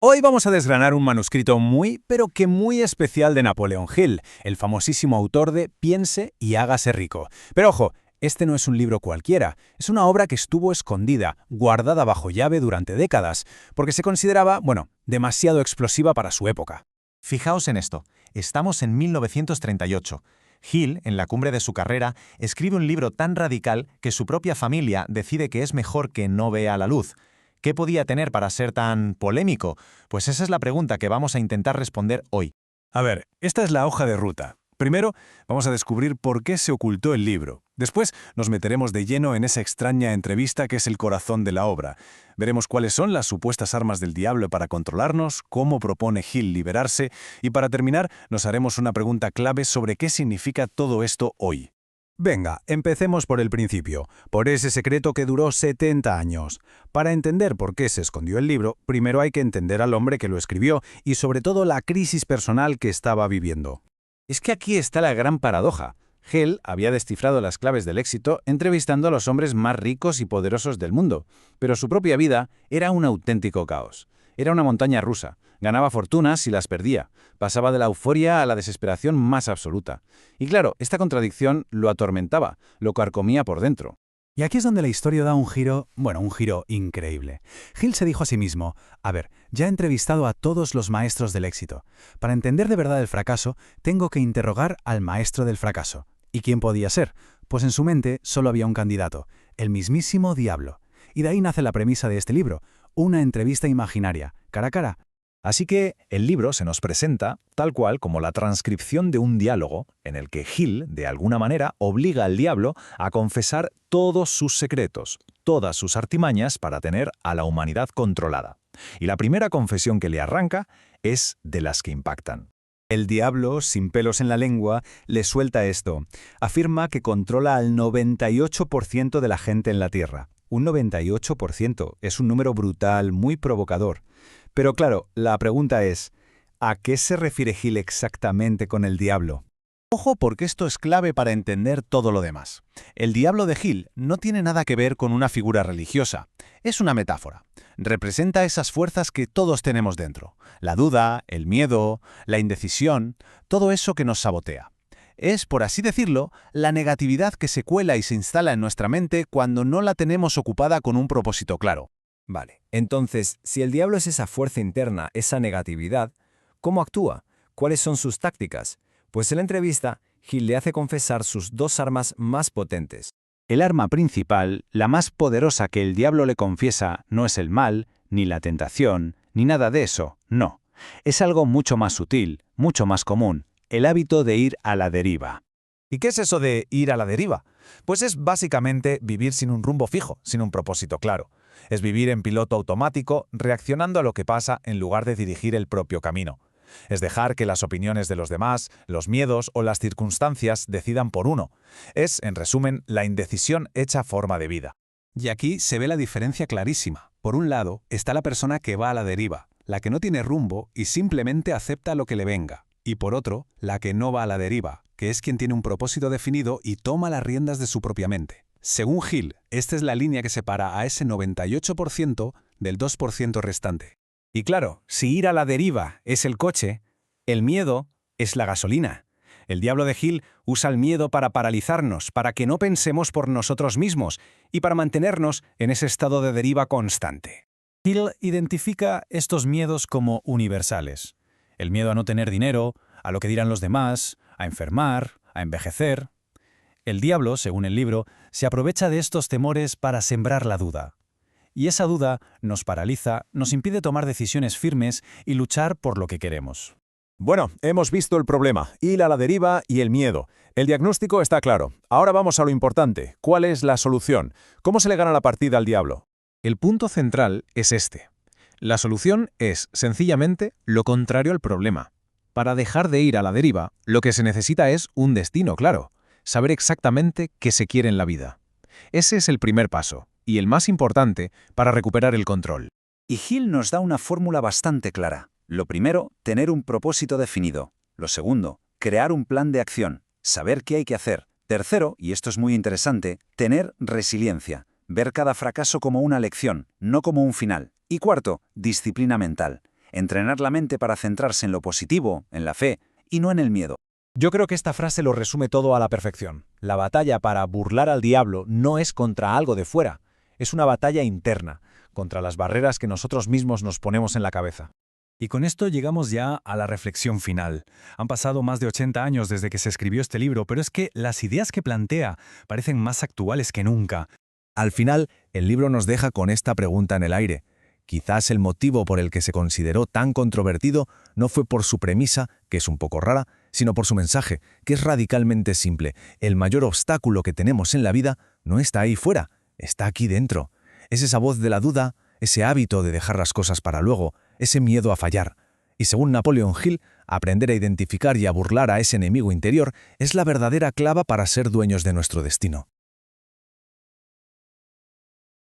Hoy vamos a desgranar un manuscrito pero que muy especial de Napoleon Hill, el famosísimo autor de Piense y hágase rico. Pero ojo, este no es un libro cualquiera, es una obra que estuvo escondida, guardada bajo llave durante décadas, porque se consideraba, demasiado explosiva para su época. Fijaos en esto, estamos en 1938. Hill, en la cumbre de su carrera, escribe un libro tan radical que su propia familia decide que es mejor que no vea la luz. ¿Qué podía tener para ser tan polémico? Pues esa es la pregunta que vamos a intentar responder hoy. A ver, esta es la hoja de ruta. Primero, vamos a descubrir por qué se ocultó el libro. Después, nos meteremos de lleno en esa extraña entrevista que es el corazón de la obra. Veremos cuáles son las supuestas armas del diablo para controlarnos, cómo propone Hill liberarse, y para terminar, nos haremos una pregunta clave sobre qué significa todo esto hoy. Venga, empecemos por el principio, por ese secreto que duró 70 años. Para entender por qué se escondió el libro, primero hay que entender al hombre que lo escribió y sobre todo la crisis personal que estaba viviendo. Es que aquí está la gran paradoja. Hill había descifrado las claves del éxito entrevistando a los hombres más ricos y poderosos del mundo, pero su propia vida era un auténtico caos. Era una montaña rusa. Ganaba fortunas y las perdía. Pasaba de la euforia a la desesperación más absoluta. Y claro, esta contradicción lo atormentaba, lo carcomía por dentro. Y aquí es donde la historia da un giro increíble. Hill se dijo a sí mismo, ya he entrevistado a todos los maestros del éxito. Para entender de verdad el fracaso, tengo que interrogar al maestro del fracaso. ¿Y quién podía ser? Pues en su mente solo había un candidato, el mismísimo diablo. Y de ahí nace la premisa de este libro, una entrevista imaginaria, cara a cara. Así que el libro se nos presenta tal cual como la transcripción de un diálogo en el que Hill, de alguna manera, obliga al diablo a confesar todos sus secretos, todas sus artimañas para tener a la humanidad controlada. Y la primera confesión que le arranca es de las que impactan. El diablo, sin pelos en la lengua, le suelta esto. Afirma que controla al 98% de la gente en la Tierra. Un 98% es un número brutal, muy provocador. Pero claro, la pregunta es, ¿a qué se refiere Hill exactamente con el diablo? Ojo, porque esto es clave para entender todo lo demás. El diablo de Hill no tiene nada que ver con una figura religiosa. Es una metáfora. Representa esas fuerzas que todos tenemos dentro. La duda, el miedo, la indecisión, todo eso que nos sabotea. Es, por así decirlo, la negatividad que se cuela y se instala en nuestra mente cuando no la tenemos ocupada con un propósito claro. Vale, entonces, si el diablo es esa fuerza interna, esa negatividad, ¿cómo actúa? ¿Cuáles son sus tácticas? Pues en la entrevista, Hill le hace confesar sus dos armas más potentes. El arma principal, la más poderosa que el diablo le confiesa, no es el mal, ni la tentación, ni nada de eso, no. Es algo mucho más sutil, mucho más común, el hábito de ir a la deriva. ¿Y qué es eso de ir a la deriva? Pues es básicamente vivir sin un rumbo fijo, sin un propósito claro. Es vivir en piloto automático, reaccionando a lo que pasa en lugar de dirigir el propio camino. Es dejar que las opiniones de los demás, los miedos o las circunstancias decidan por uno. Es, en resumen, la indecisión hecha forma de vida. Y aquí se ve la diferencia clarísima. Por un lado, está la persona que va a la deriva, la que no tiene rumbo y simplemente acepta lo que le venga. Y por otro, la que no va a la deriva, que es quien tiene un propósito definido y toma las riendas de su propia mente. Según Hill, esta es la línea que separa a ese 98% del 2% restante. Y claro, si ir a la deriva es el coche, el miedo es la gasolina. El diablo de Hill usa el miedo para paralizarnos, para que no pensemos por nosotros mismos y para mantenernos en ese estado de deriva constante. Hill identifica estos miedos como universales. El miedo a no tener dinero, a lo que dirán los demás, a enfermar, a envejecer. El diablo, según el libro, se aprovecha de estos temores para sembrar la duda. Y esa duda nos paraliza, nos impide tomar decisiones firmes y luchar por lo que queremos. Bueno, hemos visto el problema, ir a la deriva y el miedo. El diagnóstico está claro. Ahora vamos a lo importante. ¿Cuál es la solución? ¿Cómo se le gana la partida al diablo? El punto central es este. La solución es, sencillamente, lo contrario al problema. Para dejar de ir a la deriva, lo que se necesita es un destino claro, saber exactamente qué se quiere en la vida. Ese es el primer paso, y el más importante, para recuperar el control. Y Hill nos da una fórmula bastante clara. Lo primero, tener un propósito definido. Lo segundo, crear un plan de acción, saber qué hay que hacer. Tercero, y esto es muy interesante, tener resiliencia, ver cada fracaso como una lección, no como un final. Y cuarto, disciplina mental. entrenar la mente para centrarse en lo positivo, en la fe, y no en el miedo. Yo creo que esta frase lo resume todo a la perfección. La batalla para burlar al diablo no es contra algo de fuera, es una batalla interna, contra las barreras que nosotros mismos nos ponemos en la cabeza. Y con esto llegamos ya a la reflexión final. Han pasado más de 80 años desde que se escribió este libro, pero es que las ideas que plantea parecen más actuales que nunca. Al final, el libro nos deja con esta pregunta en el aire. Quizás el motivo por el que se consideró tan controvertido no fue por su premisa, que es un poco rara, sino por su mensaje, que es radicalmente simple. El mayor obstáculo que tenemos en la vida no está ahí fuera, está aquí dentro. Es esa voz de la duda, ese hábito de dejar las cosas para luego, ese miedo a fallar. Y según Napoleon Hill, aprender a identificar y a burlar a ese enemigo interior es la verdadera clave para ser dueños de nuestro destino.